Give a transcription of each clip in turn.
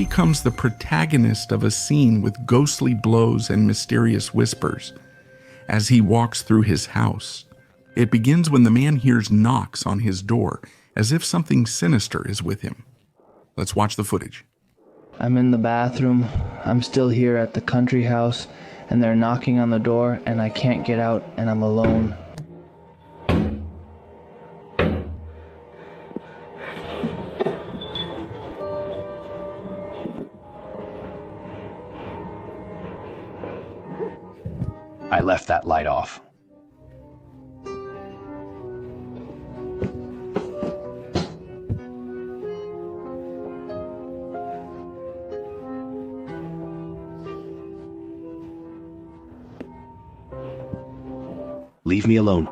becomes the protagonist of a scene with ghostly blows and mysterious whispers as he walks through his house. It begins when the man hears knocks on his door, as if something sinister is with him. Let's watch the footage. I'm in the bathroom. I'm still here at the country house, and they're knocking on the door, and I can't get out, and I'm alone. I left that light off. Leave me alone.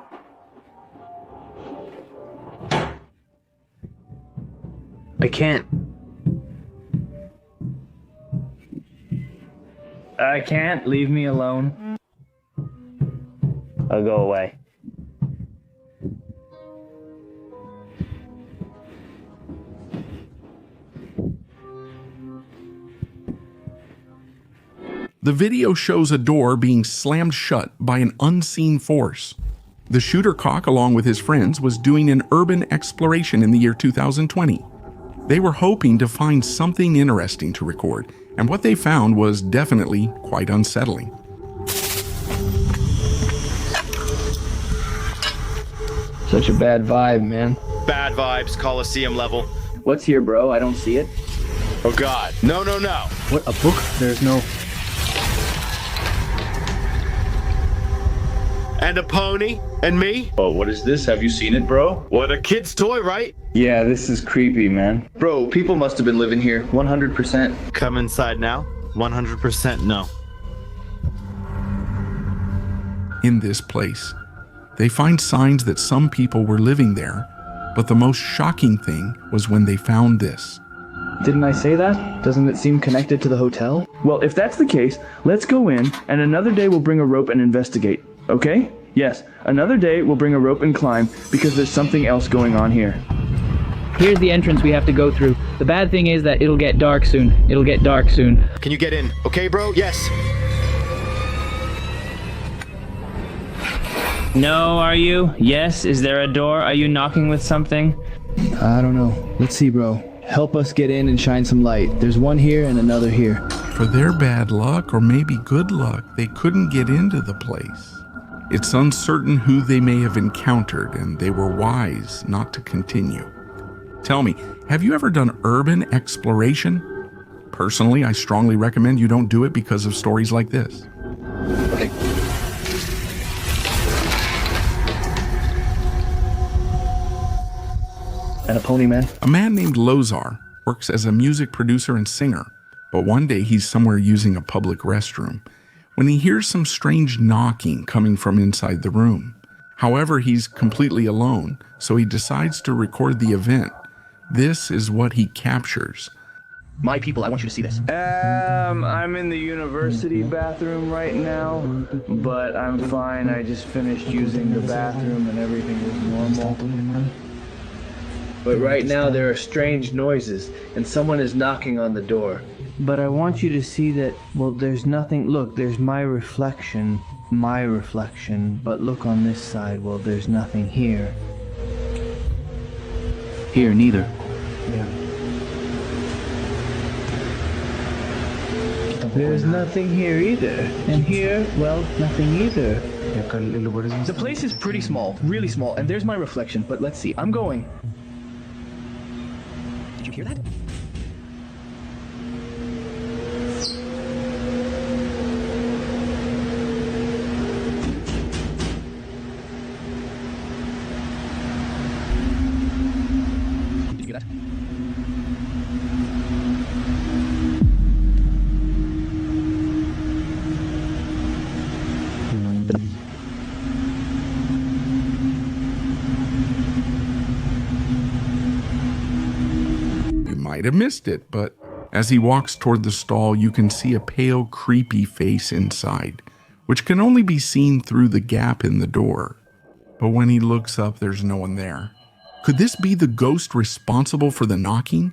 I can't. I can't. Leave me alone. I'll go away. The video shows a door being slammed shut by an unseen force. The shooter cock, along with his friends, was doing an urban exploration in the year 2020. They were hoping to find something interesting to record, and what they found was definitely quite unsettling. Such a bad vibe, man. Bad vibes, Coliseum level. What's here, bro? I don't see it. Oh God, no. What, a book? There's no... And a pony, and me. Oh, what is this? Have you seen it, bro? What a kid's toy, right? Yeah, this is creepy, man. Bro, people must have been living here, 100%. Come inside now. 100% no. In this place, they find signs that some people were living there, but the most shocking thing was when they found this. Didn't I say that? Doesn't it seem connected to the hotel? Well, if that's the case, let's go in, and another day we'll bring a rope and investigate. Okay? Yes, another day we'll bring a rope and climb, because there's something else going on here. Here's the entrance we have to go through. The bad thing is that it'll get dark soon. Can you get in? Okay, bro? Yes. No, are you? Yes? Is there a door? Are you knocking with something? I don't know. Let's see, bro. Help us get in and shine some light. There's one here and another here. For their bad luck, or maybe good luck, they couldn't get into the place. It's uncertain who they may have encountered, and they were wise not to continue. Tell me, have you ever done urban exploration? Personally, I strongly recommend you don't do it because of stories like this. Okay. And a pony, man? A man named Lozar works as a music producer and singer, but one day he's somewhere using a public restroom when he hears some strange knocking coming from inside the room. However, he's completely alone, so he decides to record the event. This is what he captures. My people, I want you to see this. I'm in the university bathroom right now, but I'm fine. I just finished using the bathroom and everything is normal. But right now there are strange noises, and someone is knocking on the door. But I want you to see that, well, there's nothing. Look, there's my reflection, but look on this side, well, there's nothing here. Here, neither. Yeah. There's nothing here either. And here, well, nothing either. The place is pretty small, really small, and there's my reflection, but let's see, I'm going. Did you hear that? Did you hear that? Might have missed it, but as he walks toward the stall, you can see a pale, creepy face inside, which can only be seen through the gap in the door. But when he looks up, there's no one there. Could this be the ghost responsible for the knocking?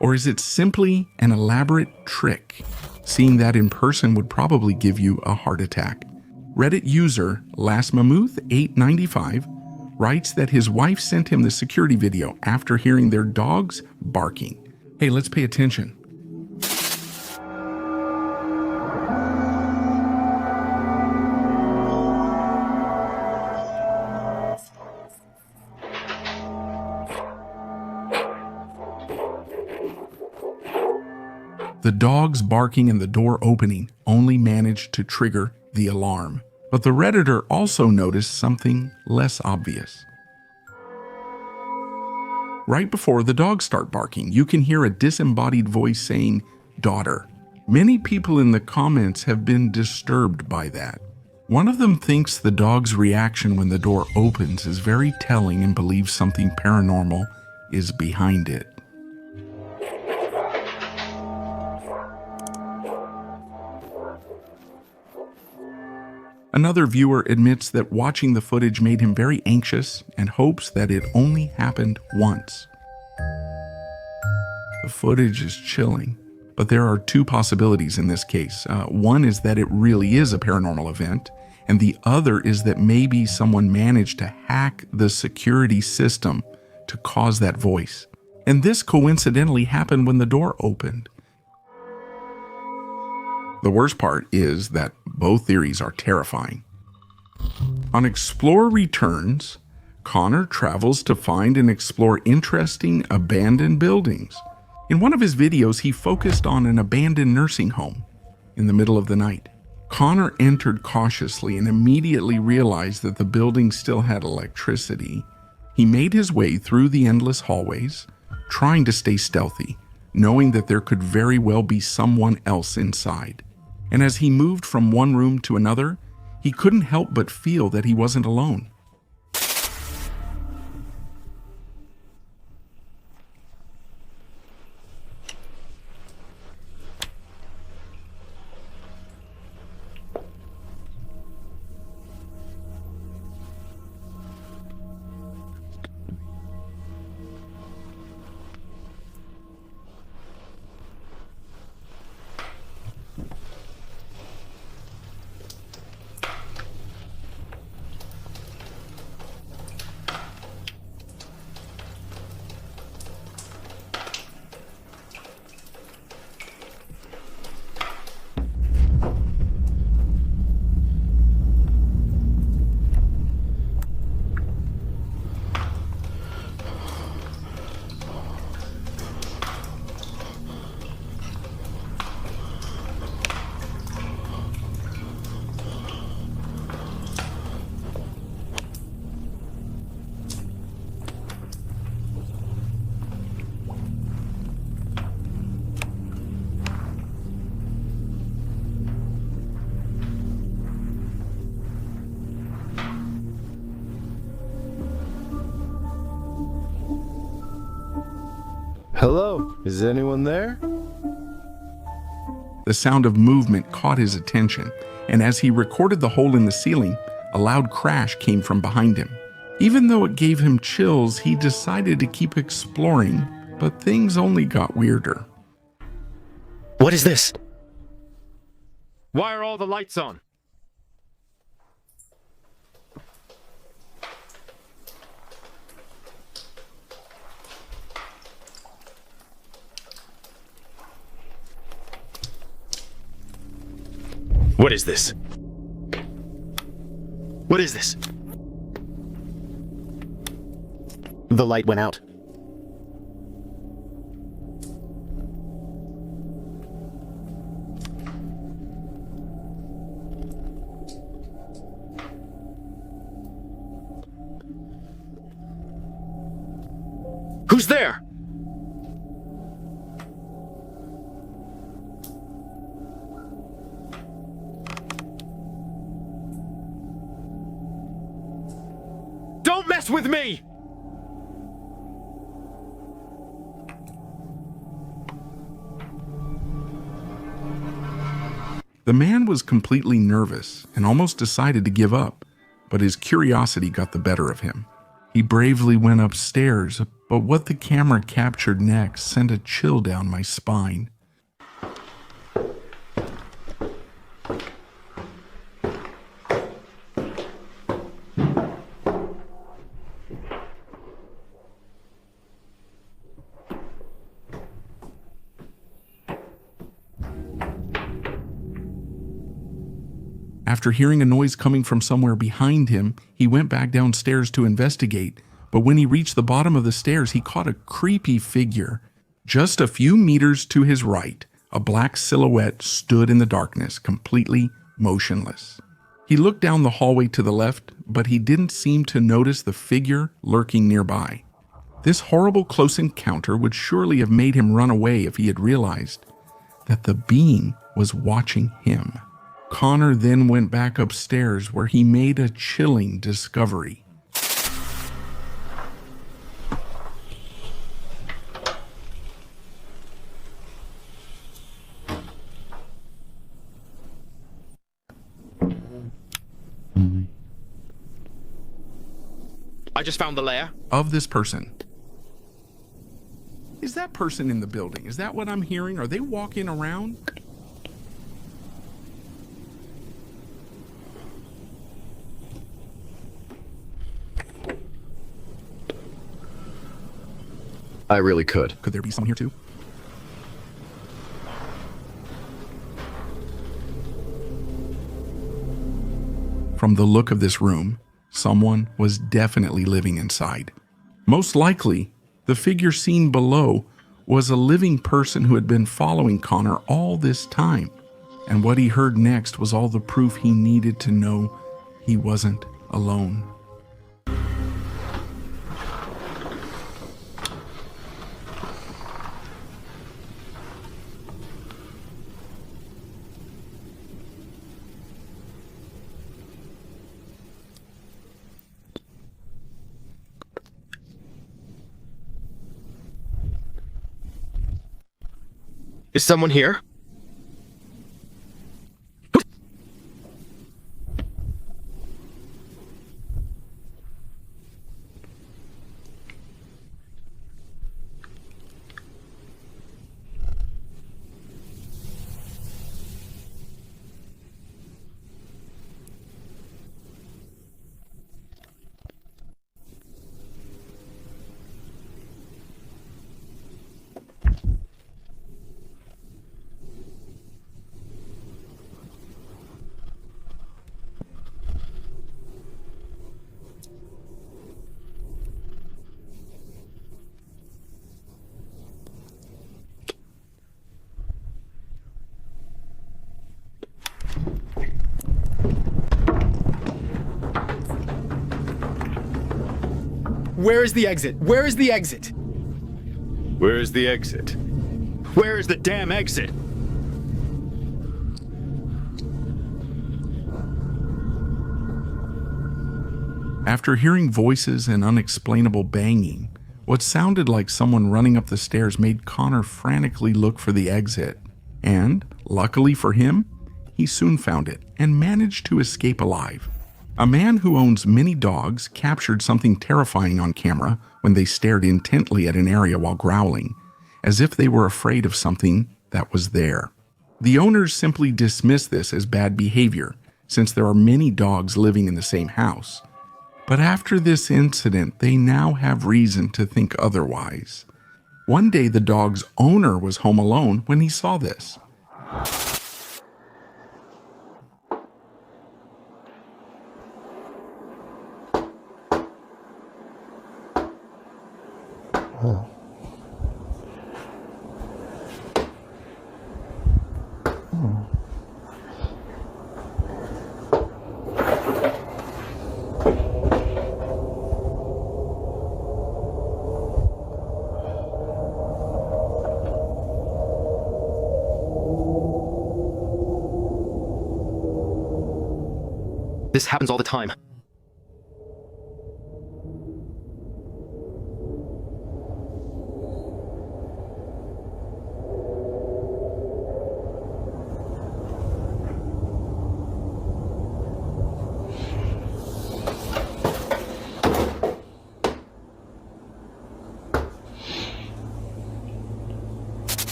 Or is it simply an elaborate trick? Seeing that in person would probably give you a heart attack. Reddit user LastMammoth895 writes that his wife sent him the security video after hearing their dogs barking. Hey, let's pay attention. The dogs barking and the door opening only managed to trigger the alarm. But the Redditor also noticed something less obvious. Right before the dogs start barking, you can hear a disembodied voice saying, "Daughter." Many people in the comments have been disturbed by that. One of them thinks the dog's reaction when the door opens is very telling and believes something paranormal is behind it. Another viewer admits that watching the footage made him very anxious and hopes that it only happened once. The footage is chilling, but there are two possibilities in this case. One is that it really is a paranormal event, and the other is that maybe someone managed to hack the security system to cause that voice. And this coincidentally happened when the door opened. The worst part is that both theories are terrifying. On Explorer Returns, Connor travels to find and explore interesting abandoned buildings. In one of his videos, he focused on an abandoned nursing home in the middle of the night. Connor entered cautiously and immediately realized that the building still had electricity. He made his way through the endless hallways, trying to stay stealthy, knowing that there could very well be someone else inside. And as he moved from one room to another, he couldn't help but feel that he wasn't alone. Hello, is anyone there? The sound of movement caught his attention, and as he recorded the hole in the ceiling, a loud crash came from behind him. Even though it gave him chills, he decided to keep exploring, but things only got weirder. What is this? Why are all the lights on? What is this? What is this? The light went out. Who's there? Don't mess with me! The man was completely nervous and almost decided to give up, but his curiosity got the better of him. He bravely went upstairs, But what the camera captured next sent a chill down my spine. After hearing a noise coming from somewhere behind him, he went back downstairs to investigate, but when he reached the bottom of the stairs, he caught a creepy figure. Just a few meters to his right, a black silhouette stood in the darkness, completely motionless. He looked down the hallway to the left, but he didn't seem to notice the figure lurking nearby. This horrible close encounter would surely have made him run away if he had realized that the being was watching him. Connor then went back upstairs where he made a chilling discovery. I just found the lair Of this person. Is that person in the building? Is that what I'm hearing? Are they walking around? I really could. Could there be someone here too? From the look of this room, someone was definitely living inside. Most likely, the figure seen below was a living person who had been following Connor all this time. And what he heard next was all the proof he needed to know he wasn't alone. Is someone here? Where is the exit? Where is the exit? Where is the exit? Where is the damn exit? After hearing voices and unexplainable banging, what sounded like someone running up the stairs made Connor frantically look for the exit. And, luckily for him, he soon found it and managed to escape alive. A man who owns many dogs captured something terrifying on camera when they stared intently at an area while growling, as if they were afraid of something that was there. The owners simply dismissed this as bad behavior, since there are many dogs living in the same house. But after this incident, they now have reason to think otherwise. One day, the dog's owner was home alone when he saw this. This happens all the time.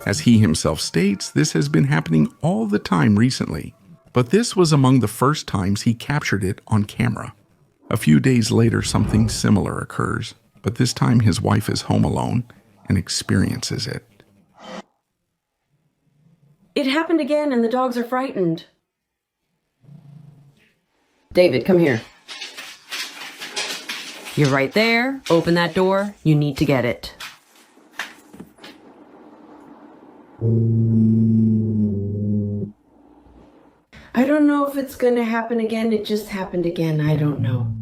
As he himself states, this has been happening all the time recently, but this was among the first times he captured it on camera. A few days later, something similar occurs, but this time his wife is home alone and experiences it. It happened again and the dogs are frightened. David, come here. You're right there. Open that door. You need to get it. I don't know if it's gonna happen again. It just happened again. I don't know.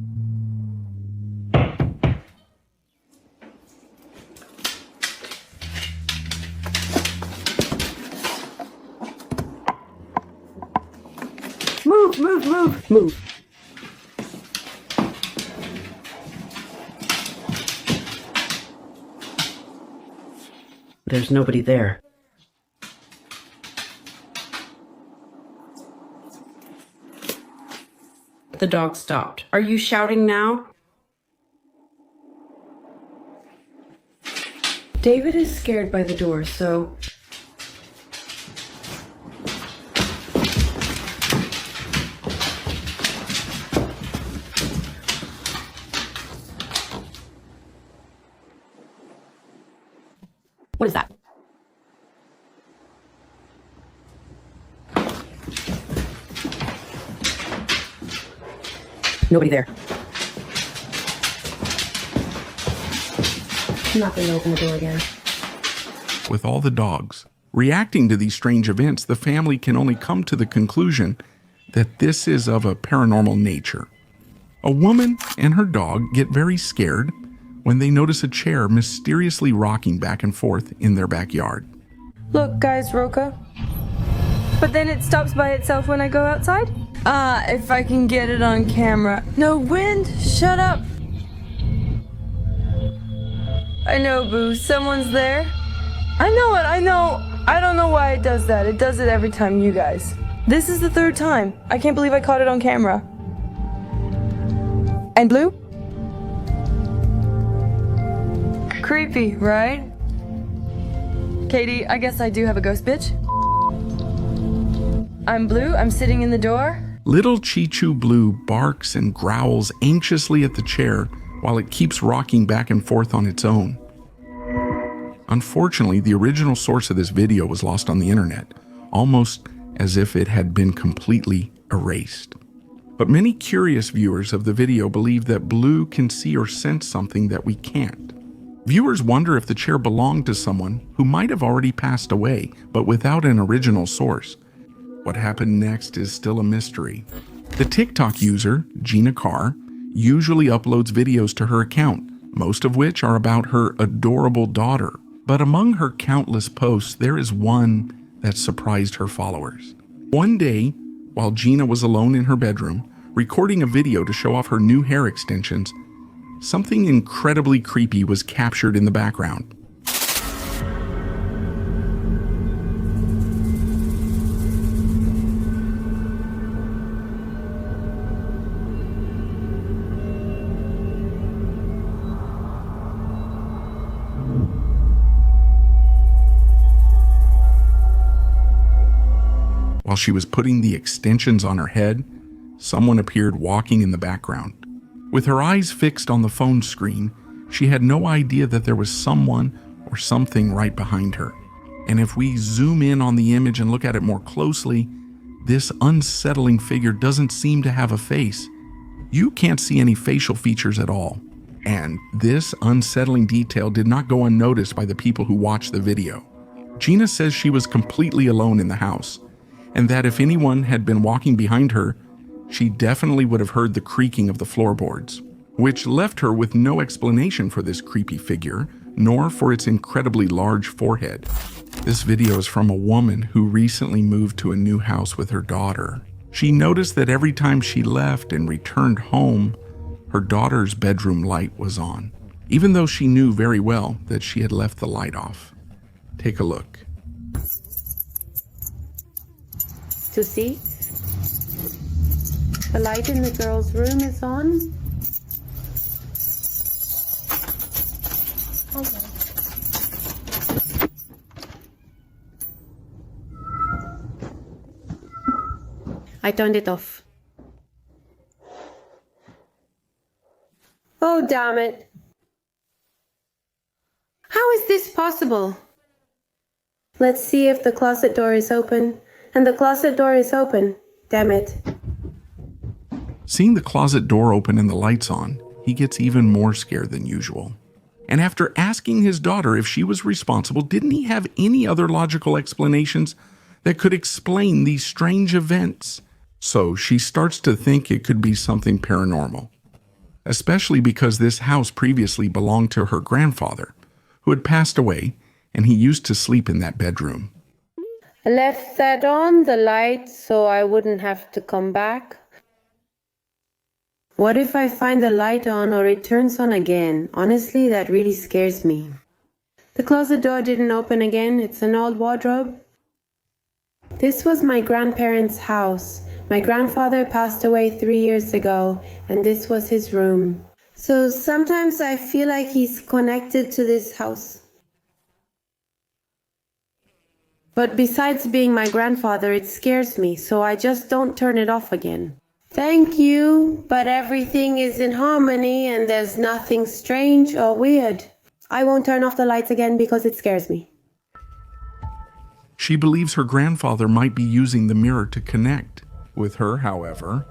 Move, move, move, move. There's nobody there. The dog stopped. Are you shouting now? David is scared by the door, so... What is that? Nobody there. I'm not going to open the door again. With all the dogs reacting to these strange events, the family can only come to the conclusion that this is of a paranormal nature. A woman and her dog get very scared when they notice a chair mysteriously rocking back and forth in their backyard. Look, guys, Roca. But then it stops by itself when I go outside? If I can get it on camera. No wind? Shut up. I know, Boo. Someone's there. I know it, I know. I don't know why it does that. It does it every time, you guys. This is the third time. I can't believe I caught it on camera. And Blue? Creepy, right? Katie, I guess I do have a ghost bitch. I'm Blue, I'm sitting in the door. Little Chichu Blue barks and growls anxiously at the chair while it keeps rocking back and forth on its own. Unfortunately, the original source of this video was lost on the internet, almost as if it had been completely erased. But many curious viewers of the video believe that Blue can see or sense something that we can't. Viewers wonder if the chair belonged to someone who might have already passed away, but without an original source. What happened next is still a mystery. The TikTok user, Gina Carr, usually uploads videos to her account, most of which are about her adorable daughter. But among her countless posts, there is one that surprised her followers. One day, while Gina was alone in her bedroom, recording a video to show off her new hair extensions, something incredibly creepy was captured in the background. While she was putting the extensions on her head, someone appeared walking in the background. With her eyes fixed on the phone screen, she had no idea that there was someone or something right behind her. And if we zoom in on the image and look at it more closely, this unsettling figure doesn't seem to have a face. You can't see any facial features at all. And this unsettling detail did not go unnoticed by the people who watched the video. Gina says she was completely alone in the house, and that if anyone had been walking behind her, she definitely would have heard the creaking of the floorboards, which left her with no explanation for this creepy figure, nor for its incredibly large forehead. This video is from a woman who recently moved to a new house with her daughter. She noticed that every time she left and returned home, her daughter's bedroom light was on, even though she knew very well that she had left the light off. Take a look. To see? The light in the girl's room is on. I turned it off. Oh, damn it. How is this possible? Let's see if the closet door is open. And the closet door is open. Damn it. Seeing the closet door open and the lights on, he gets even more scared than usual. And after asking his daughter if she was responsible, didn't he have any other logical explanations that could explain these strange events? So she starts to think it could be something paranormal, especially because this house previously belonged to her grandfather, who had passed away, and he used to sleep in that bedroom. I left that on, the light, so I wouldn't have to come back. What if I find the light on or it turns on again? Honestly, that really scares me. The closet door didn't open again. It's an old wardrobe. This was my grandparents' house. My grandfather passed away 3 years ago, and this was his room. So sometimes I feel like he's connected to this house. But besides being my grandfather, it scares me, so I just don't turn it off again. Thank you, but everything is in harmony and there's nothing strange or weird. I won't turn off the lights again because it scares me. She believes her grandfather might be using the mirror to connect with her, however.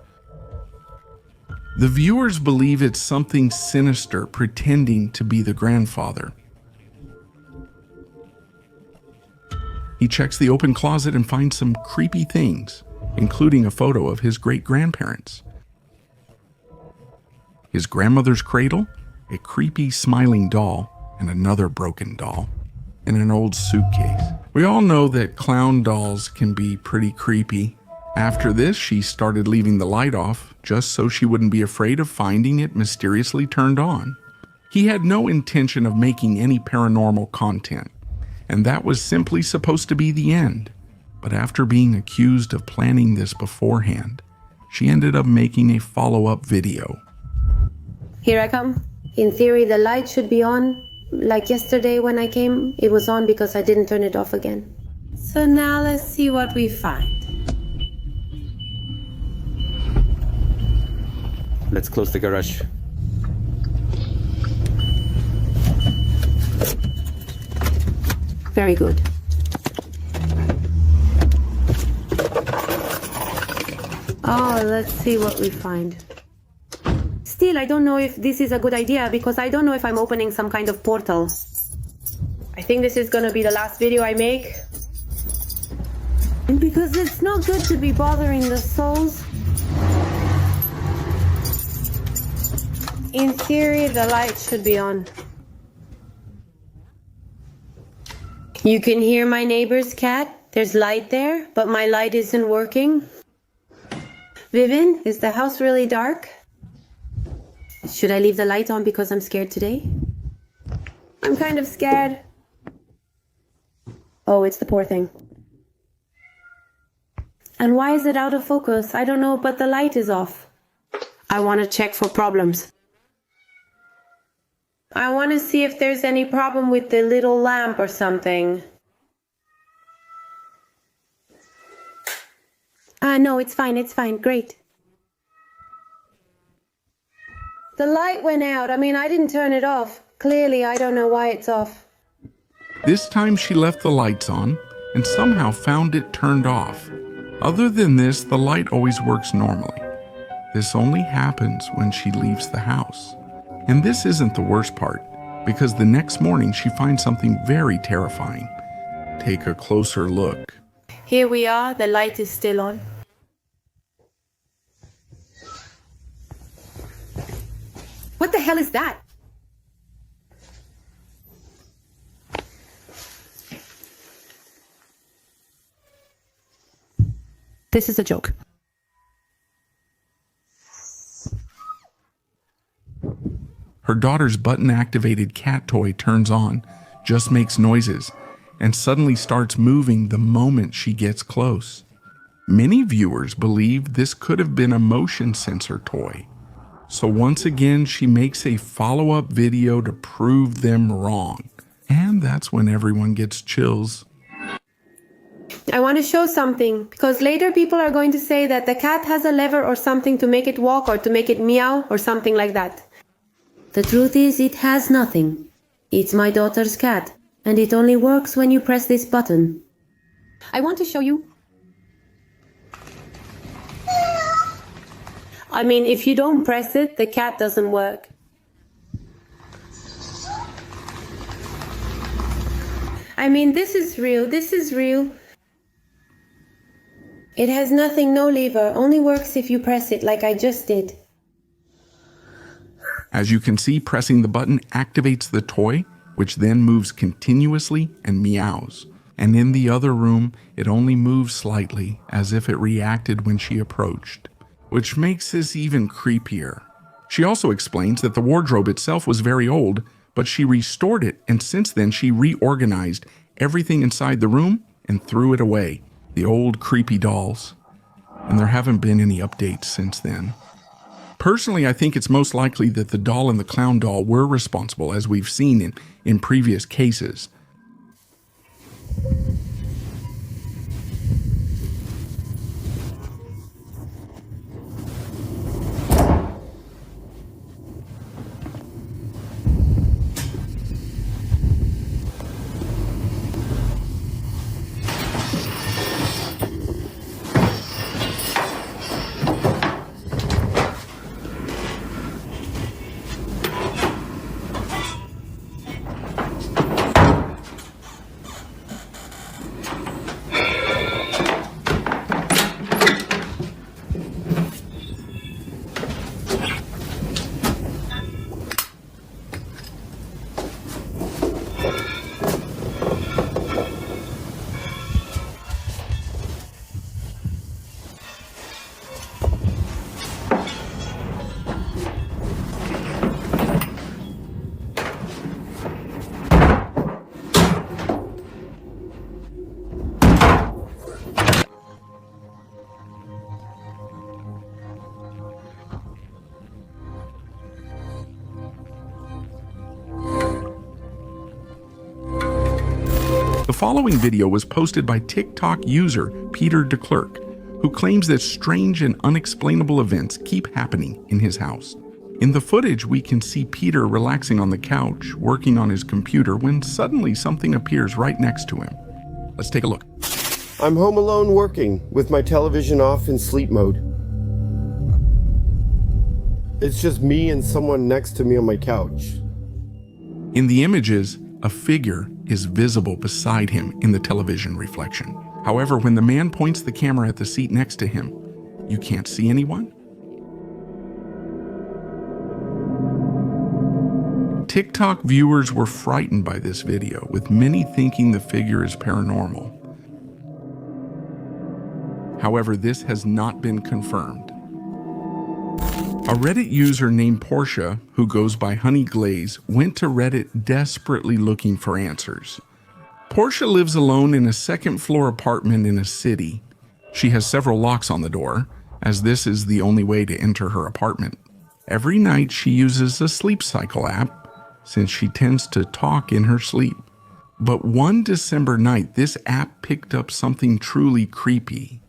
The viewers believe it's something sinister pretending to be the grandfather. He checks the open closet and finds some creepy things, including a photo of his great-grandparents. His grandmother's cradle, a creepy smiling doll, and another broken doll, and an old suitcase. We all know that clown dolls can be pretty creepy. After this, she started leaving the light off, just so she wouldn't be afraid of finding it mysteriously turned on. He had no intention of making any paranormal content, and that was simply supposed to be the end. But after being accused of planning this beforehand, she ended up making a follow-up video. Here I come. In theory, the light should be on. Like yesterday when I came, it was on because I didn't turn it off again. So now let's see what we find. Let's close the garage. Very good. Oh, let's see what we find. Still, I don't know if this is a good idea because I don't know if I'm opening some kind of portal. I think this is gonna be the last video I make. And because it's not good to be bothering the souls. In theory, the light should be on. You can hear my neighbor's cat. There's light there, but my light isn't working. Vivian, is the house really dark? Should I leave the light on because I'm scared today? I'm kind of scared. Oh, it's the poor thing. And why is it out of focus? I don't know, but the light is off. I want to check for problems. I want to see if there's any problem with the little lamp or something. No, it's fine, great. The light went out. I mean, I didn't turn it off. Clearly, I don't know why it's off. This time she left the lights on and somehow found it turned off. Other than this, the light always works normally. This only happens when she leaves the house. And this isn't the worst part, because the next morning she finds something very terrifying. Take a closer look. Here we are. The light is still on. What the hell is that? This is a joke. Her daughter's button-activated cat toy turns on, just makes noises, and suddenly starts moving the moment she gets close. Many viewers believe this could have been a motion sensor toy. So once again, she makes a follow-up video to prove them wrong. And that's when everyone gets chills. I want to show something, because later people are going to say that the cat has a lever or something to make it walk or to make it meow or something like that. The truth is, it has nothing. It's my daughter's cat, and it only works when you press this button. I want to show you. I mean, if you don't press it, the cat doesn't work. I mean, this is real. This is real. It has nothing, no lever, only works if you press it like I just did. As you can see, pressing the button activates the toy, which then moves continuously and meows. And in the other room, it only moves slightly, as if it reacted when she approached, which makes this even creepier. She also explains that the wardrobe itself was very old, but she restored it, and since then she reorganized everything inside the room and threw it away. The old creepy dolls. And there haven't been any updates since then. Personally, I think it's most likely that the doll and the clown doll were responsible, as we've seen in previous cases. The following video was posted by TikTok user Peter DeClerc, who claims that strange and unexplainable events keep happening in his house. In the footage, we can see Peter relaxing on the couch, working on his computer, when suddenly something appears right next to him. Let's take a look. I'm home alone working, with my television off in sleep mode. It's just me and someone next to me on my couch. In the images, a figure is visible beside him in the television reflection. However, when the man points the camera at the seat next to him, you can't see anyone? TikTok viewers were frightened by this video, with many thinking the figure is paranormal. However, this has not been confirmed. A Reddit user named Portia, who goes by Honey Glaze, went to Reddit desperately looking for answers. Portia lives alone in a second-floor apartment in a city. She has several locks on the door, as this is the only way to enter her apartment. Every night she uses a sleep cycle app, since she tends to talk in her sleep. But one December night, this app picked up something truly creepy.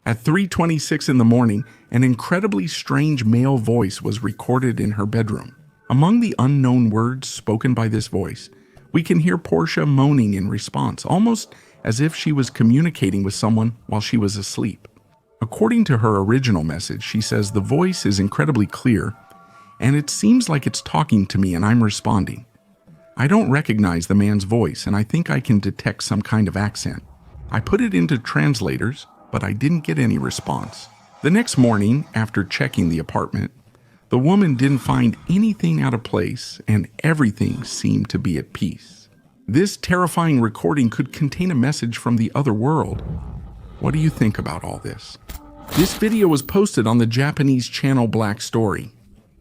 At 3:26 in the morning, an incredibly strange male voice was recorded in her bedroom. Among the unknown words spoken by this voice, we can hear Portia moaning in response, almost as if she was communicating with someone while she was asleep. According to her original message, she says, "The voice is incredibly clear, and it seems like it's talking to me and I'm responding. I don't recognize the man's voice, and I think I can detect some kind of accent. I put it into translators, but I didn't get any response." The next morning, after checking the apartment, the woman didn't find anything out of place and everything seemed to be at peace. This terrifying recording could contain a message from the other world. What do you think about all this? This video was posted on the Japanese channel Black Story.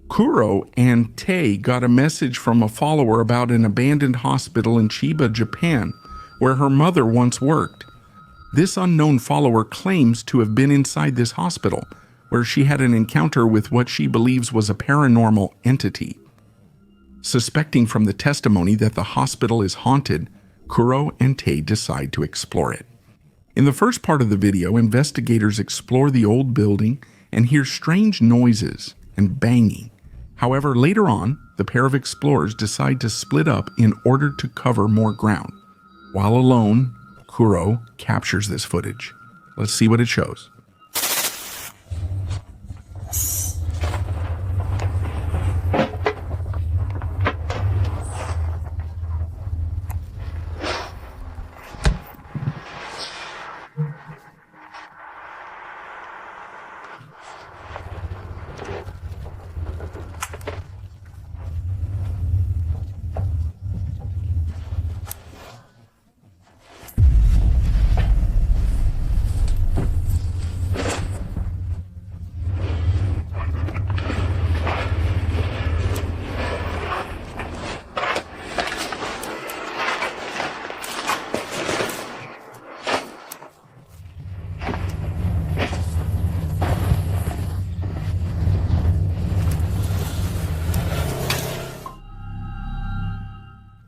Kuro and Tae got a message from a follower about an abandoned hospital in Chiba, Japan, where her mother once worked. This unknown follower claims to have been inside this hospital, where she had an encounter with what she believes was a paranormal entity. Suspecting from the testimony that the hospital is haunted, Kuro and Tay decide to explore it. In the first part of the video, investigators explore the old building and hear strange noises and banging. However, later on, the pair of explorers decide to split up in order to cover more ground. While alone, Kuro captures this footage. Let's see what it shows.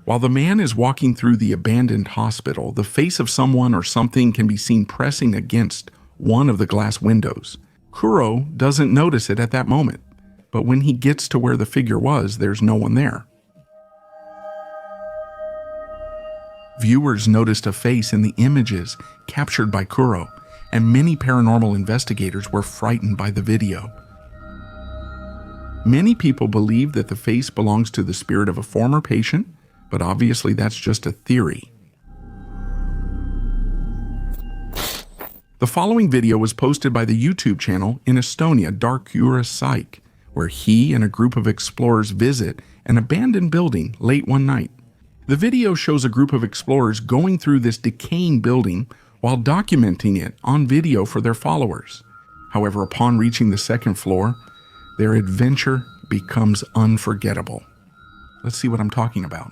While the man is walking through the abandoned hospital, the face of someone or something can be seen pressing against one of the glass windows. Kuro doesn't notice it at that moment, but when he gets to where the figure was, there's no one there. Viewers noticed a face in the images captured by Kuro, and many paranormal investigators were frightened by the video. Many people believe that the face belongs to the spirit of a former patient, but obviously that's just a theory. The following video was posted by the YouTube channel in Estonia, Darkura Psych, where he and a group of explorers visit an abandoned building late one night. The video shows a group of explorers going through this decaying building while documenting it on video for their followers. However, upon reaching the second floor, their adventure becomes unforgettable. Let's see what I'm talking about.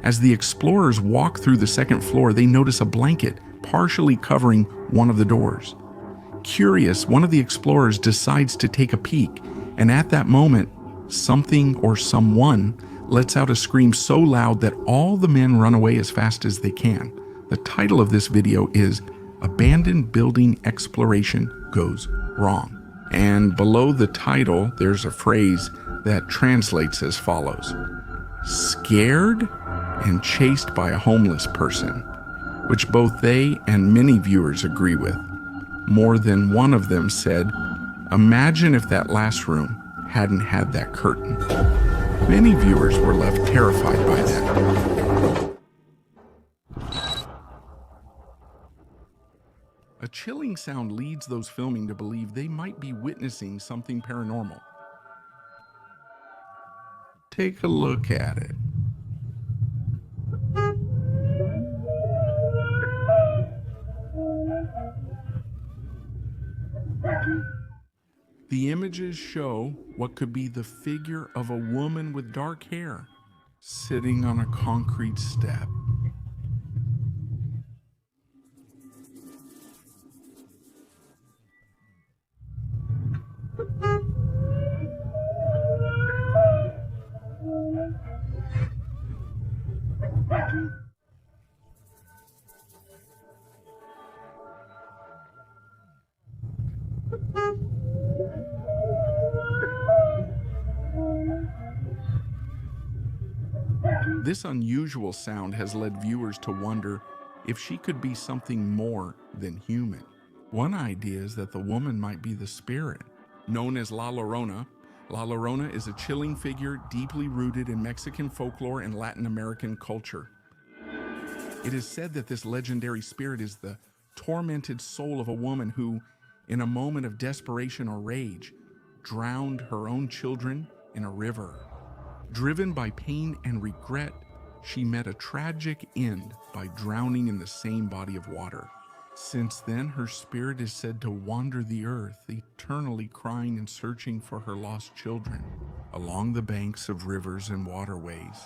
As the explorers walk through the second floor, they notice a blanket partially covering one of the doors. Curious, one of the explorers decides to take a peek, and at that moment, something or someone lets out a scream so loud that all the men run away as fast as they can. The title of this video is Abandoned Building Exploration Goes Wrong. And below the title, there's a phrase that translates as follows: scared and chased by a homeless person, which both they and many viewers agree with. More than one of them said, imagine if that last room hadn't had that curtain. Many viewers were left terrified by that. A chilling sound leads those filming to believe they might be witnessing something paranormal. Take a look at it. The images show what could be the figure of a woman with dark hair sitting on a concrete step. This unusual sound has led viewers to wonder if she could be something more than human. One idea is that the woman might be the spirit. Known as La Llorona, La Llorona is a chilling figure deeply rooted in Mexican folklore and Latin American culture. It is said that this legendary spirit is the tormented soul of a woman who, in a moment of desperation or rage, drowned her own children in a river. Driven by pain and regret, she met a tragic end by drowning in the same body of water. Since then, her spirit is said to wander the earth, eternally crying and searching for her lost children along the banks of rivers and waterways.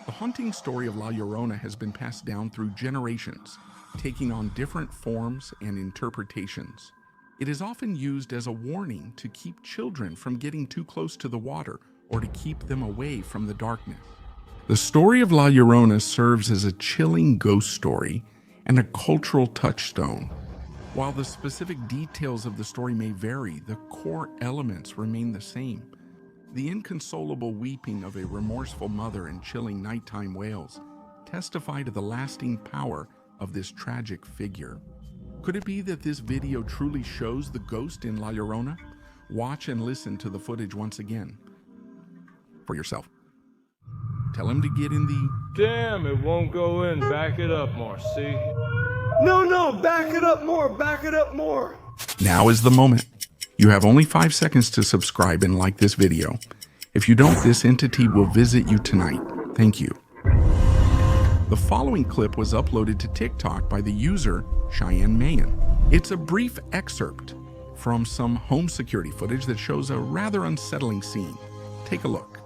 The haunting story of La Llorona has been passed down through generations, taking on different forms and interpretations. It is often used as a warning to keep children from getting too close to the water or to keep them away from the darkness. The story of La Llorona serves as a chilling ghost story and a cultural touchstone. While the specific details of the story may vary, the core elements remain the same. The inconsolable weeping of a remorseful mother and chilling nighttime wails testify to the lasting power of this tragic figure. Could it be that this video truly shows the ghost in La Llorona? Watch and listen to the footage once again for yourself. Tell him to get in the... Damn, it won't go in. Back it up more, see? No, back it up more, back it up more. Now is the moment. You have only 5 seconds to subscribe and like this video. If you don't, this entity will visit you tonight. Thank you. The following clip was uploaded to TikTok by the user Cheyenne Mayan. It's a brief excerpt from some home security footage that shows a rather unsettling scene. Take a look.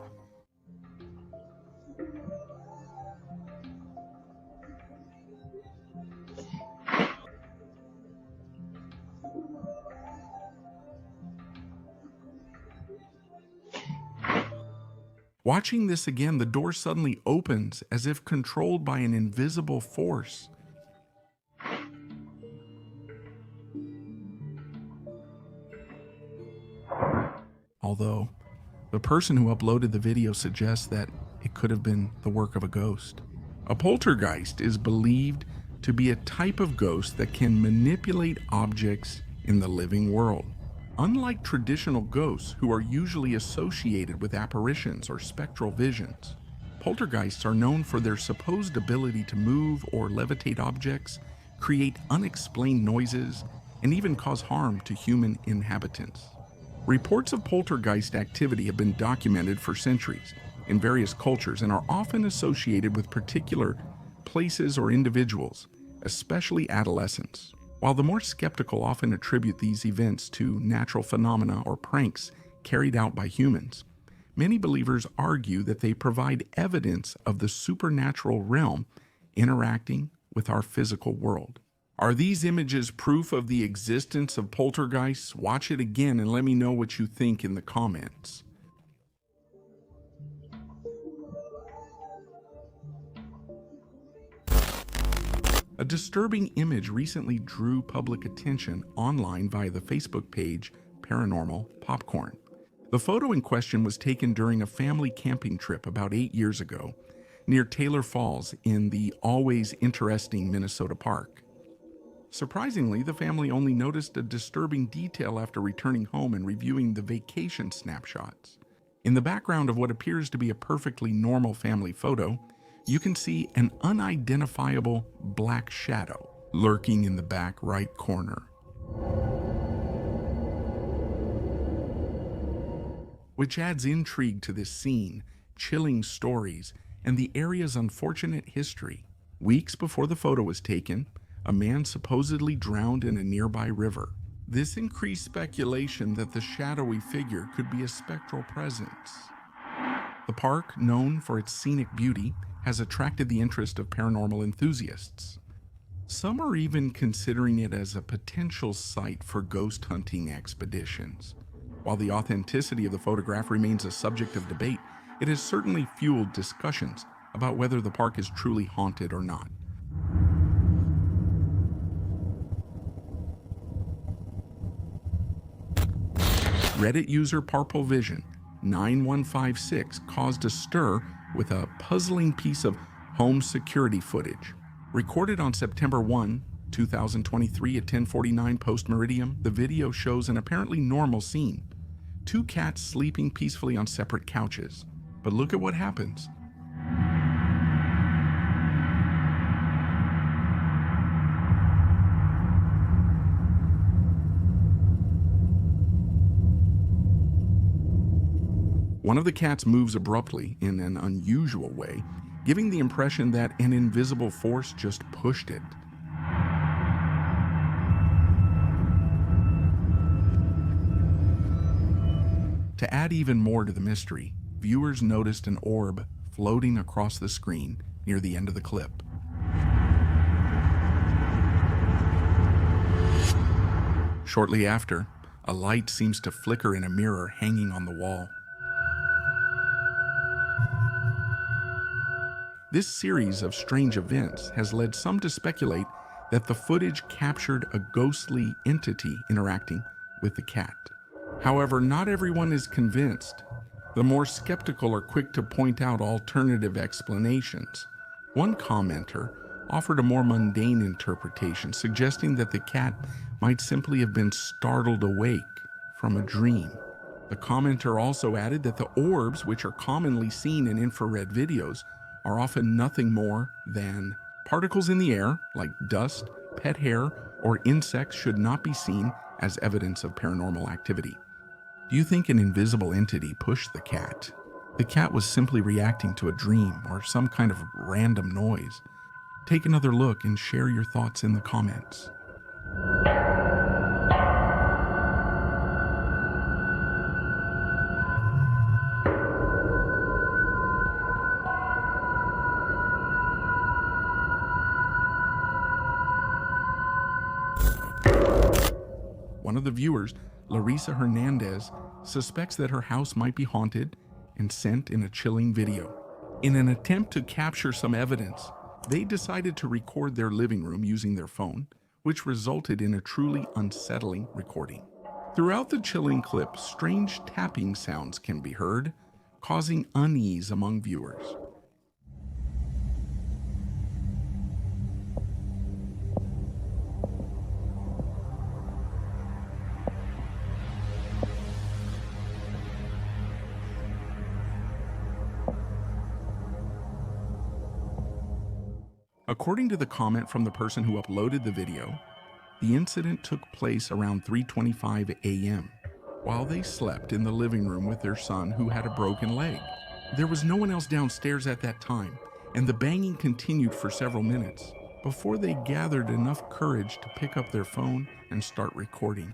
Watching this again, the door suddenly opens as if controlled by an invisible force. Although, the person who uploaded the video suggests that it could have been the work of a ghost. A poltergeist is believed to be a type of ghost that can manipulate objects in the living world. Unlike traditional ghosts, who are usually associated with apparitions or spectral visions, poltergeists are known for their supposed ability to move or levitate objects, create unexplained noises, and even cause harm to human inhabitants. Reports of poltergeist activity have been documented for centuries in various cultures and are often associated with particular places or individuals, especially adolescents. While the more skeptical often attribute these events to natural phenomena or pranks carried out by humans, many believers argue that they provide evidence of the supernatural realm interacting with our physical world. Are these images proof of the existence of poltergeists? Watch it again and let me know what you think in the comments. A disturbing image recently drew public attention online via the Facebook page Paranormal Popcorn. The photo in question was taken during a family camping trip about 8 years ago near Taylor Falls in the always interesting Minnesota park. Surprisingly, the family only noticed a disturbing detail after returning home and reviewing the vacation snapshots. In the background of what appears to be a perfectly normal family photo, you can see an unidentifiable black shadow lurking in the back right corner. Which adds intrigue to this scene, chilling stories, and the area's unfortunate history. Weeks before the photo was taken, a man supposedly drowned in a nearby river. This increased speculation that the shadowy figure could be a spectral presence. The park, known for its scenic beauty, has attracted the interest of paranormal enthusiasts. Some are even considering it as a potential site for ghost hunting expeditions. While the authenticity of the photograph remains a subject of debate, it has certainly fueled discussions about whether the park is truly haunted or not. Reddit user Purple Vision 9156 caused a stir with a puzzling piece of home security footage. Recorded on September 1, 2023 at 10:49 post-meridium, the video shows an apparently normal scene. 2 cats sleeping peacefully on separate couches. But look at what happens. One of the cats moves abruptly in an unusual way, giving the impression that an invisible force just pushed it. To add even more to the mystery, viewers noticed an orb floating across the screen near the end of the clip. Shortly after, a light seems to flicker in a mirror hanging on the wall. This series of strange events has led some to speculate that the footage captured a ghostly entity interacting with the cat. However, not everyone is convinced. The more skeptical are quick to point out alternative explanations. One commenter offered a more mundane interpretation, suggesting that the cat might simply have been startled awake from a dream. The commenter also added that the orbs, which are commonly seen in infrared videos, are often nothing more than particles in the air, like dust, pet hair, or insects should not be seen as evidence of paranormal activity. Do you think an invisible entity pushed the cat? The cat was simply reacting to a dream or some kind of random noise. Take another look and share your thoughts in the comments. One of the viewers, Larissa Hernandez, suspects that her house might be haunted and sent in a chilling video. In an attempt to capture some evidence, they decided to record their living room using their phone, which resulted in a truly unsettling recording. Throughout the chilling clip, strange tapping sounds can be heard, causing unease among viewers. According to the comment from the person who uploaded the video, the incident took place around 3:25 a.m. while they slept in the living room with their son who had a broken leg. There was no one else downstairs at that time, and the banging continued for several minutes before they gathered enough courage to pick up their phone and start recording.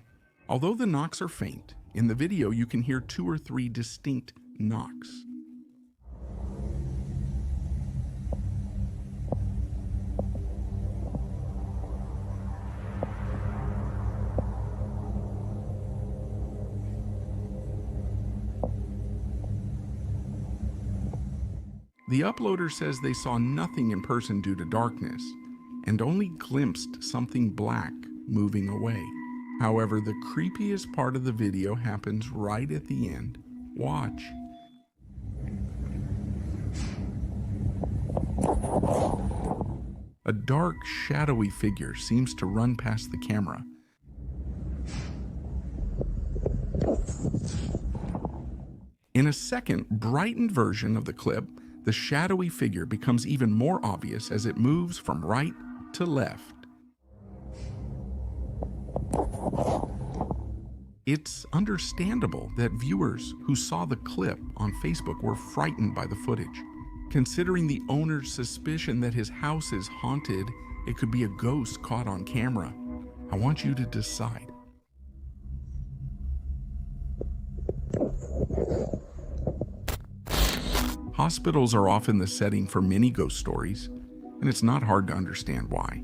Although the knocks are faint, in the video you can hear 2 or 3 distinct knocks. The uploader says they saw nothing in person due to darkness, and only glimpsed something black moving away. However, the creepiest part of the video happens right at the end. Watch. A dark, shadowy figure seems to run past the camera. In a second, brightened version of the clip, the shadowy figure becomes even more obvious as it moves from right to left. It's understandable that viewers who saw the clip on Facebook were frightened by the footage. Considering the owner's suspicion that his house is haunted, it could be a ghost caught on camera. I want you to decide. Hospitals are often the setting for many ghost stories, and it's not hard to understand why.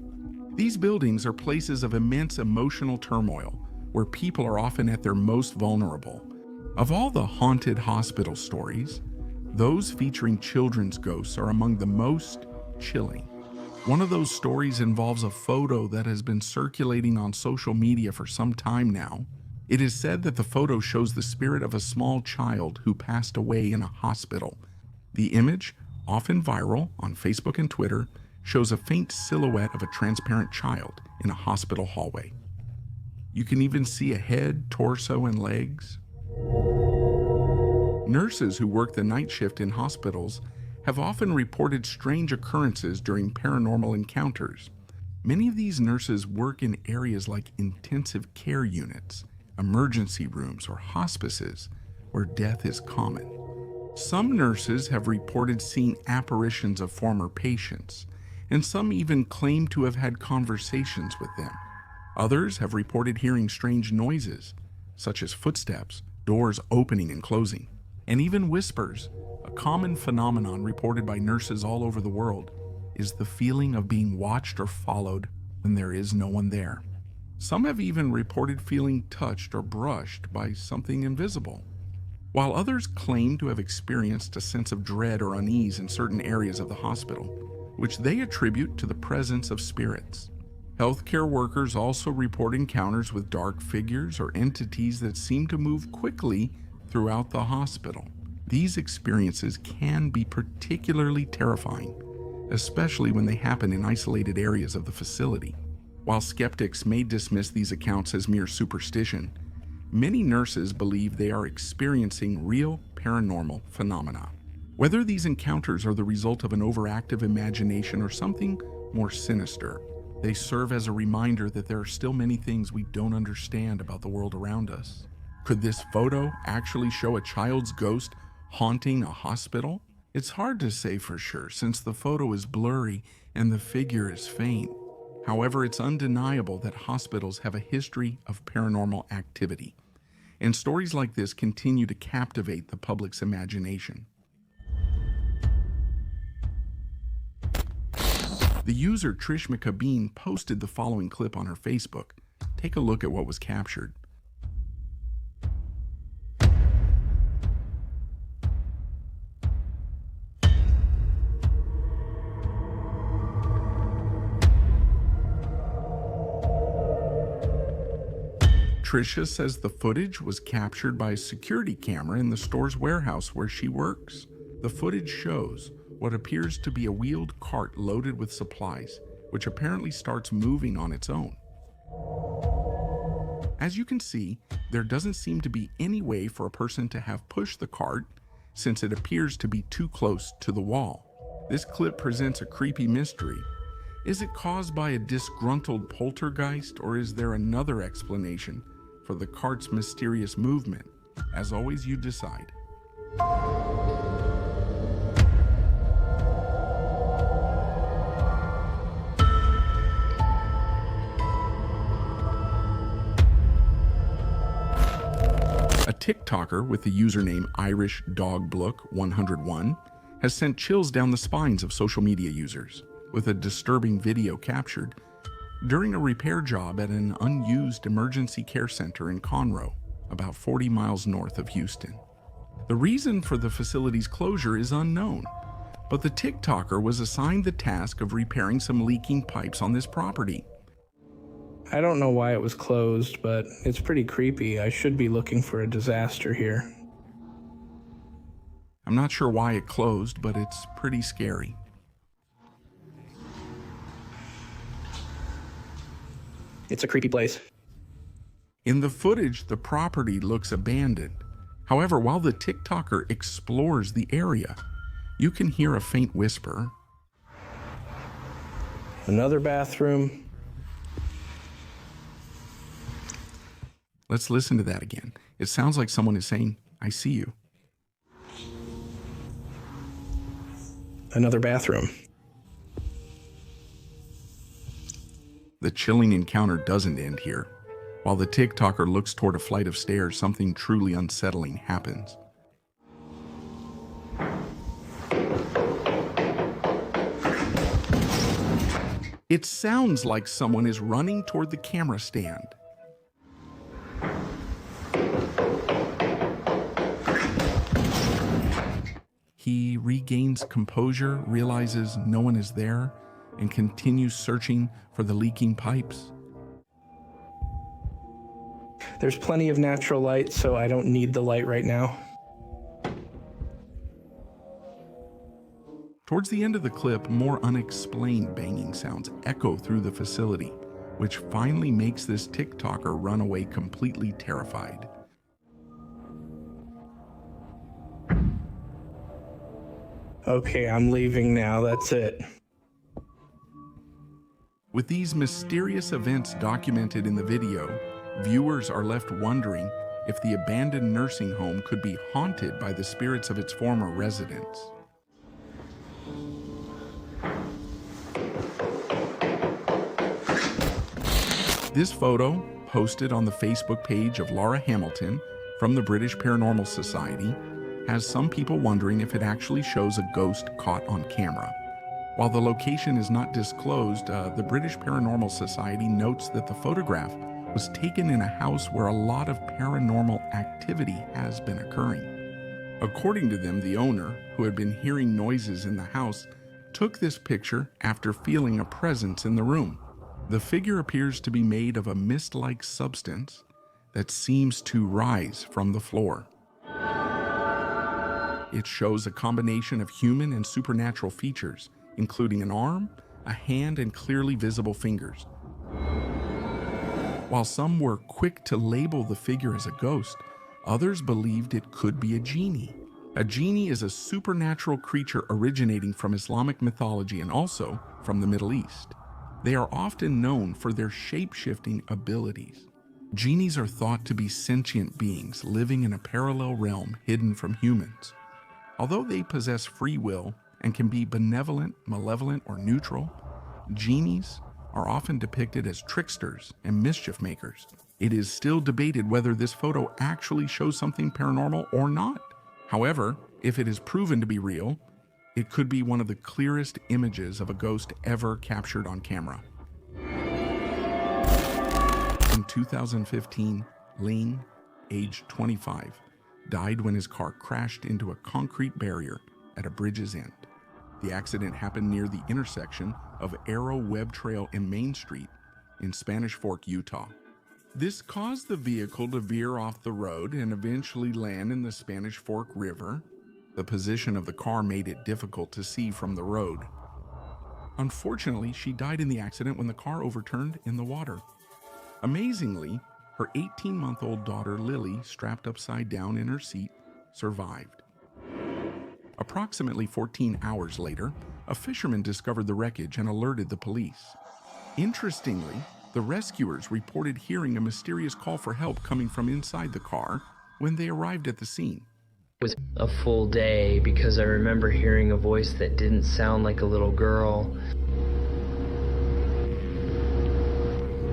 These buildings are places of immense emotional turmoil, where people are often at their most vulnerable. Of all the haunted hospital stories, those featuring children's ghosts are among the most chilling. One of those stories involves a photo that has been circulating on social media for some time now. It is said that the photo shows the spirit of a small child who passed away in a hospital. The image often viral on Facebook and Twitter, shows a faint silhouette of a transparent child in a hospital hallway. You can even see a head, torso, and legs. Nurses who work the night shift in hospitals have often reported strange occurrences during paranormal encounters. Many of these nurses work in areas like intensive care units, emergency rooms, or hospices where death is common. Some nurses have reported seeing apparitions of former patients, and some even claim to have had conversations with them. Others have reported hearing strange noises, such as footsteps, doors opening and closing, and even whispers. A common phenomenon reported by nurses all over the world is the feeling of being watched or followed when there is no one there. Some have even reported feeling touched or brushed by something invisible, while others claim to have experienced a sense of dread or unease in certain areas of the hospital, which they attribute to the presence of spirits. Healthcare workers also report encounters with dark figures or entities that seem to move quickly throughout the hospital. These experiences can be particularly terrifying, especially when they happen in isolated areas of the facility. While skeptics may dismiss these accounts as mere superstition, many nurses believe they are experiencing real paranormal phenomena. Whether these encounters are the result of an overactive imagination or something more sinister, they serve as a reminder that there are still many things we don't understand about the world around us. Could this photo actually show a child's ghost haunting a hospital? It's hard to say for sure since the photo is blurry and the figure is faint. However, it's undeniable that hospitals have a history of paranormal activity, and stories like this continue to captivate the public's imagination. The user Trish McCabeen posted the following clip on her Facebook. Take a look at what was captured. Tricia says the footage was captured by a security camera in the store's warehouse where she works. The footage shows what appears to be a wheeled cart loaded with supplies, which apparently starts moving on its own. As you can see, there doesn't seem to be any way for a person to have pushed the cart, since it appears to be too close to the wall. This clip presents a creepy mystery. Is it caused by a disgruntled poltergeist, or is there another explanation for the cart's mysterious movement? As always, you decide. A TikToker with the username IrishDogBlook101 has sent chills down the spines of social media users with a disturbing video captured during a repair job at an unused emergency care center in Conroe, about 40 miles north of Houston. The reason for the facility's closure is unknown, but the TikToker was assigned the task of repairing some leaking pipes on this property. I don't know why it was closed, but it's pretty creepy. I should be looking for a disaster here. I'm not sure why it closed, but it's pretty scary. It's a creepy place. In the footage, the property looks abandoned. However, while the TikToker explores the area, you can hear a faint whisper. Another bathroom. Let's listen to that again. It sounds like someone is saying, "I see you." Another bathroom. The chilling encounter doesn't end here. While the TikToker looks toward a flight of stairs, something truly unsettling happens. It sounds like someone is running toward the camera stand. He regains composure, realizes no one is there, and continues searching for the leaking pipes. There's plenty of natural light, so I don't need the light right now. Towards the end of the clip, more unexplained banging sounds echo through the facility, which finally makes this TikToker run away completely terrified. Okay, I'm leaving now. That's it. With these mysterious events documented in the video, viewers are left wondering if the abandoned nursing home could be haunted by the spirits of its former residents. This photo, posted on the Facebook page of Laura Hamilton from the British Paranormal Society, has some people wondering if it actually shows a ghost caught on camera. While the location is not disclosed, the British Paranormal Society notes that the photograph was taken in a house where a lot of paranormal activity has been occurring. According to them, the owner, who had been hearing noises in the house, took this picture after feeling a presence in the room. The figure appears to be made of a mist-like substance that seems to rise from the floor. It shows a combination of human and supernatural features, including an arm, a hand, and clearly visible fingers. While some were quick to label the figure as a ghost, others believed it could be a genie. A genie is a supernatural creature originating from Islamic mythology and also from the Middle East. They are often known for their shape-shifting abilities. Genies are thought to be sentient beings living in a parallel realm hidden from humans. Although they possess free will and can be benevolent, malevolent, or neutral, genies are often depicted as tricksters and mischief makers. It is still debated whether this photo actually shows something paranormal or not. However, if it is proven to be real, it could be one of the clearest images of a ghost ever captured on camera. In 2015, Ling, aged 25, died when his car crashed into a concrete barrier at a bridge's end. The accident happened near the intersection of Arrow Web Trail and Main Street in Spanish Fork, Utah. This caused the vehicle to veer off the road and eventually land in the Spanish Fork River. The position of the car made it difficult to see from the road. Unfortunately, she died in the accident when the car overturned in the water. Amazingly, her 18-month-old daughter Lily, strapped upside down in her seat, survived. Approximately 14 hours later, a fisherman discovered the wreckage and alerted the police. Interestingly, the rescuers reported hearing a mysterious call for help coming from inside the car when they arrived at the scene. It was a full day because I remember hearing a voice that didn't sound like a little girl.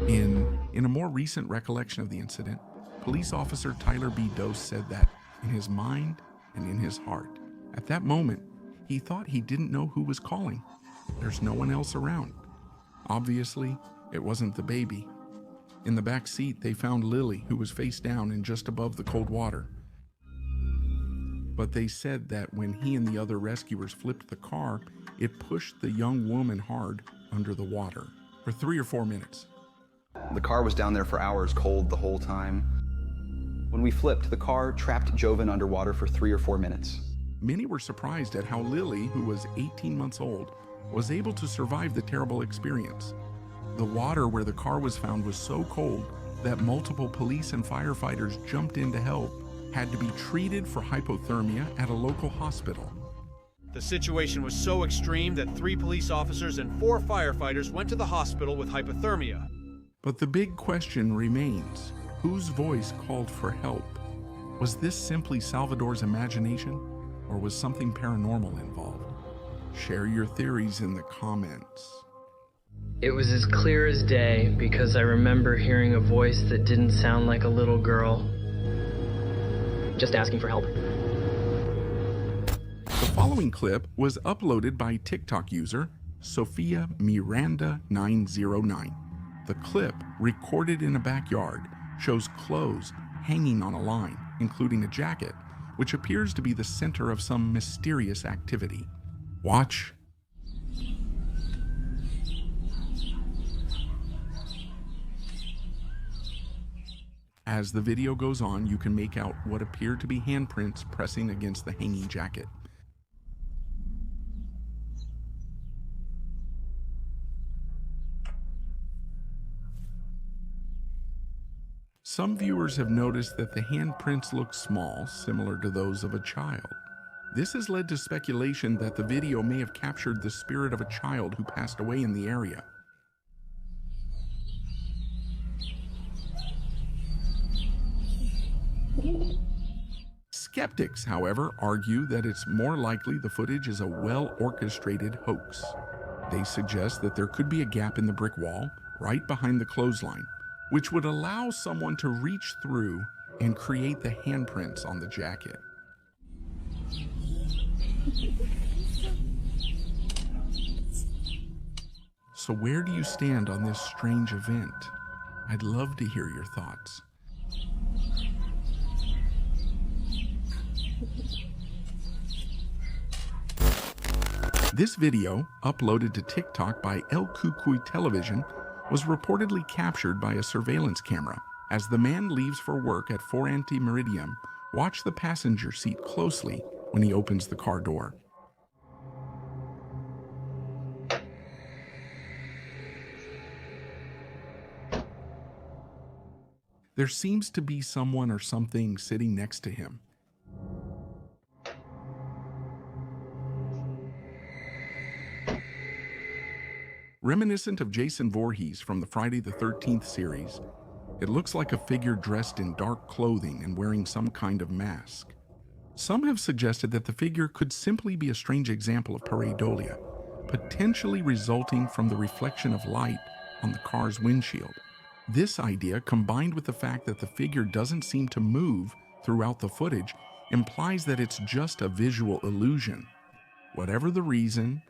In a more recent recollection of the incident, police officer Tyler B. Dose said that in his mind and in his heart, at that moment, he thought he didn't know who was calling. There's no one else around. Obviously, it wasn't the baby. In the back seat, they found Lily, who was face down and just above the cold water. But they said that when he and the other rescuers flipped the car, it pushed the young woman hard under the water for 3 or 4 minutes. The car was down there for hours, cold the whole time. When we flipped, the car trapped Joven underwater for 3 or 4 minutes. Many were surprised at how Lily, who was 18 months old, was able to survive the terrible experience. The water where the car was found was so cold that multiple police and firefighters jumped in to help, had to be treated for hypothermia at a local hospital. The situation was so extreme that 3 police officers and 4 firefighters went to the hospital with hypothermia. But the big question remains, whose voice called for help? Was this simply Salvador's imagination, or was something paranormal involved? Share your theories in the comments. It was as clear as day because I remember hearing a voice that didn't sound like a little girl, just asking for help. The following clip was uploaded by TikTok user Sophia Miranda 909. The clip, recorded in a backyard, shows clothes hanging on a line, including a jacket, which appears to be the center of some mysterious activity. Watch. As the video goes on, you can make out what appear to be handprints pressing against the hanging jacket. Some viewers have noticed that the handprints look small, similar to those of a child. This has led to speculation that the video may have captured the spirit of a child who passed away in the area. Skeptics, however, argue that it's more likely the footage is a well-orchestrated hoax. They suggest that there could be a gap in the brick wall right behind the clothesline, which would allow someone to reach through and create the handprints on the jacket. So where do you stand on this strange event? I'd love to hear your thoughts. This video, uploaded to TikTok by El Cucuy Television, was reportedly captured by a surveillance camera. As the man leaves for work at 4 Anti-Meridium, watch the passenger seat closely when he opens the car door. There seems to be someone or something sitting next to him. Reminiscent of Jason Voorhees from the Friday the 13th series, it looks like a figure dressed in dark clothing and wearing some kind of mask. Some have suggested that the figure could simply be a strange example of pareidolia, potentially resulting from the reflection of light on the car's windshield. This idea, combined with the fact that the figure doesn't seem to move throughout the footage, implies that it's just a visual illusion. Whatever the reason,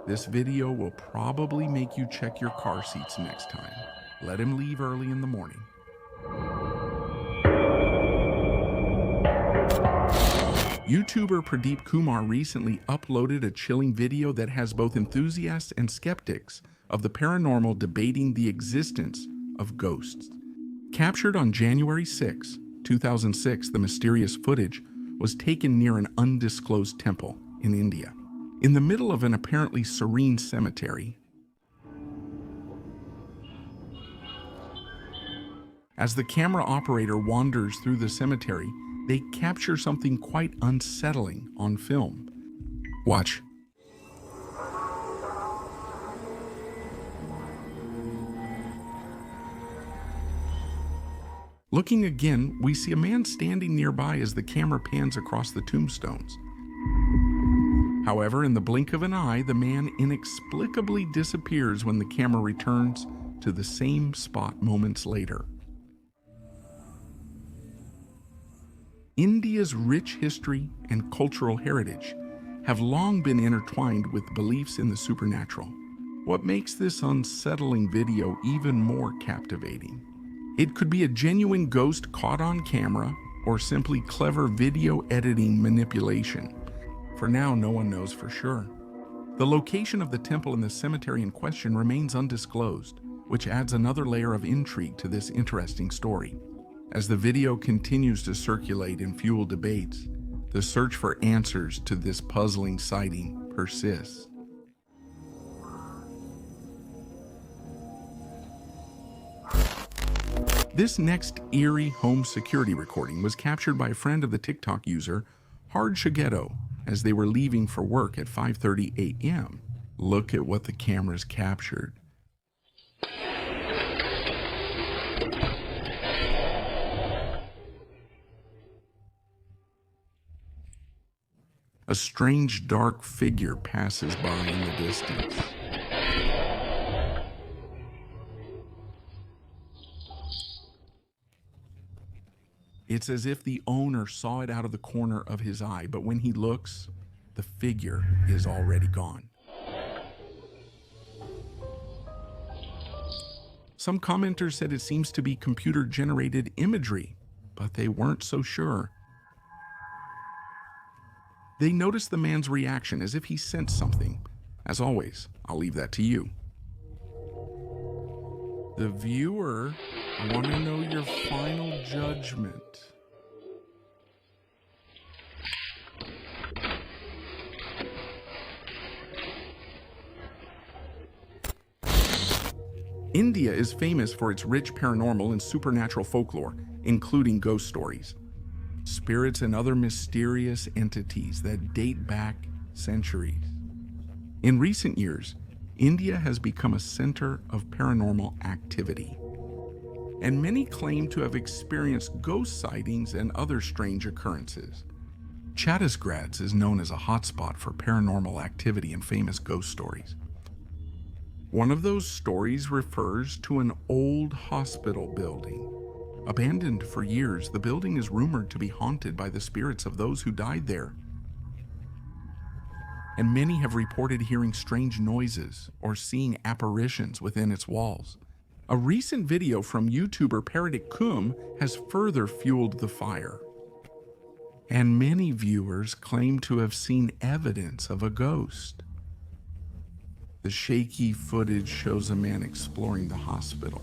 this video will probably make you check your car seats next time. Let him leave early in the morning. YouTuber Pradeep Kumar recently uploaded a chilling video that has both enthusiasts and skeptics of the paranormal debating the existence of ghosts. Captured on January 6, 2006, the mysterious footage was taken near an undisclosed temple in India. In the middle of an apparently serene cemetery, as the camera operator wanders through the cemetery, they capture something quite unsettling on film. Watch. Looking again, we see a man standing nearby as the camera pans across the tombstones. However, in the blink of an eye, the man inexplicably disappears when the camera returns to the same spot moments later. India's rich history and cultural heritage have long been intertwined with beliefs in the supernatural. What makes this unsettling video even more captivating? It could be a genuine ghost caught on camera or simply clever video editing manipulation. For now, no one knows for sure. The location of the temple and the cemetery in question remains undisclosed, which adds another layer of intrigue to this interesting story. As the video continues to circulate and fuel debates, the search for answers to this puzzling sighting persists. This next eerie home security recording was captured by a friend of the TikTok user, Hard Shagetto, as they were leaving for work at 5:30 a.m. Look at what the cameras captured. A strange dark figure passes by in the distance. It's as if the owner saw it out of the corner of his eye, but when he looks, the figure is already gone. Some commenters said it seems to be computer-generated imagery, but they weren't so sure. They noticed the man's reaction as if he sensed something. As always, I'll leave that to you. The viewer, I want to know your final judgment. India is famous for its rich paranormal and supernatural folklore, including ghost stories, spirits, and other mysterious entities that date back centuries. In recent years, India has become a center of paranormal activity, and many claim to have experienced ghost sightings and other strange occurrences. Chhattisgarh is known as a hotspot for paranormal activity and famous ghost stories. One of those stories refers to an old hospital building. Abandoned for years, the building is rumored to be haunted by the spirits of those who died there. And many have reported hearing strange noises or seeing apparitions within its walls. A recent video from YouTuber Paranormal has further fueled the fire. And many viewers claim to have seen evidence of a ghost. The shaky footage shows a man exploring the hospital.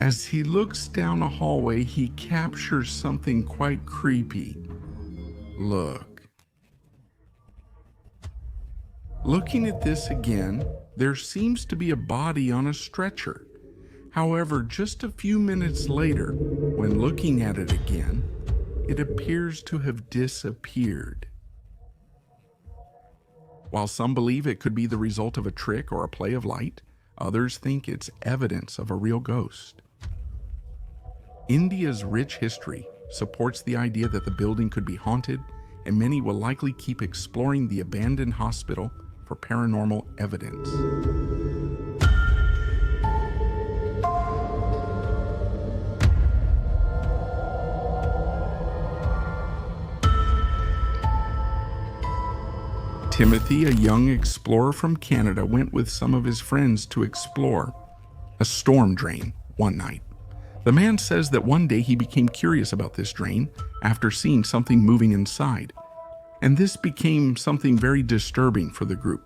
As he looks down a hallway, he captures something quite creepy. Look. Looking at this again, there seems to be a body on a stretcher. However, just a few minutes later, when looking at it again, it appears to have disappeared. While some believe it could be the result of a trick or a play of light, others think it's evidence of a real ghost. India's rich history supports the idea that the building could be haunted, and many will likely keep exploring the abandoned hospital for paranormal evidence. Timothy, a young explorer from Canada, went with some of his friends to explore a storm drain one night. The man says that one day he became curious about this drain after seeing something moving inside, and this became something very disturbing for the group.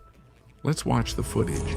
Let's watch the footage.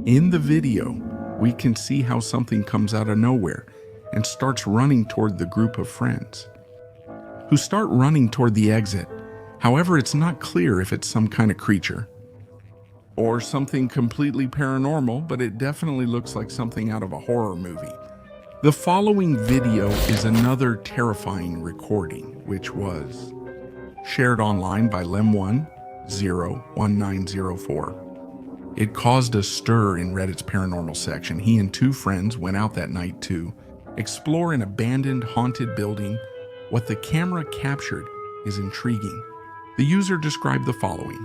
In the video, we can see how something comes out of nowhere and starts running toward the group of friends, who start running toward the exit. However, it's not clear if it's some kind of creature or something completely paranormal, but it definitely looks like something out of a horror movie. The following video is another terrifying recording, which was shared online by Lem101904. It caused a stir in Reddit's paranormal section. He and two friends went out that night to explore an abandoned haunted building. What the camera captured is intriguing. The user described the following: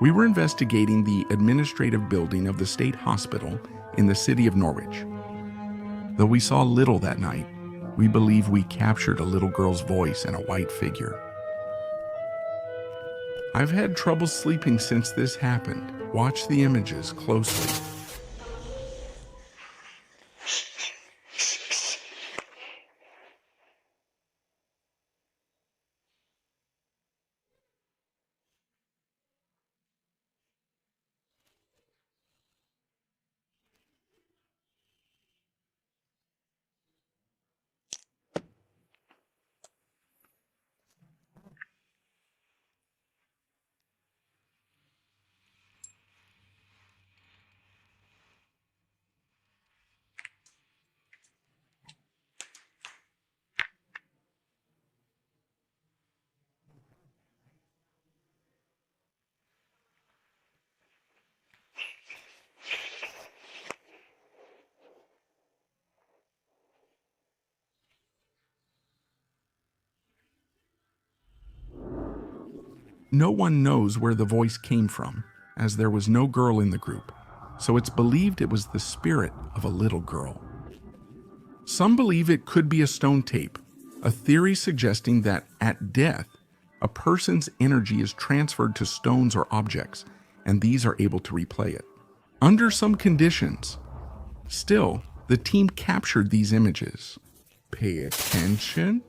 "We were investigating the administrative building of the state hospital in the city of Norwich. Though we saw little that night, we believe we captured a little girl's voice and a white figure. I've had trouble sleeping since this happened. Watch the images closely." No one knows where the voice came from. as there was no girl in the group, so it's believed it was the spirit of a little girl. Some believe it could be a stone tape, a theory suggesting that at death, a person's energy is transferred to stones or objects, and these are able to replay it. Under some conditions, still, the team captured these images. Pay attention.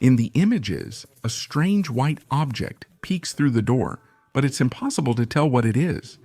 In the images, a strange white object peeks through the door, but it's impossible to tell what it is.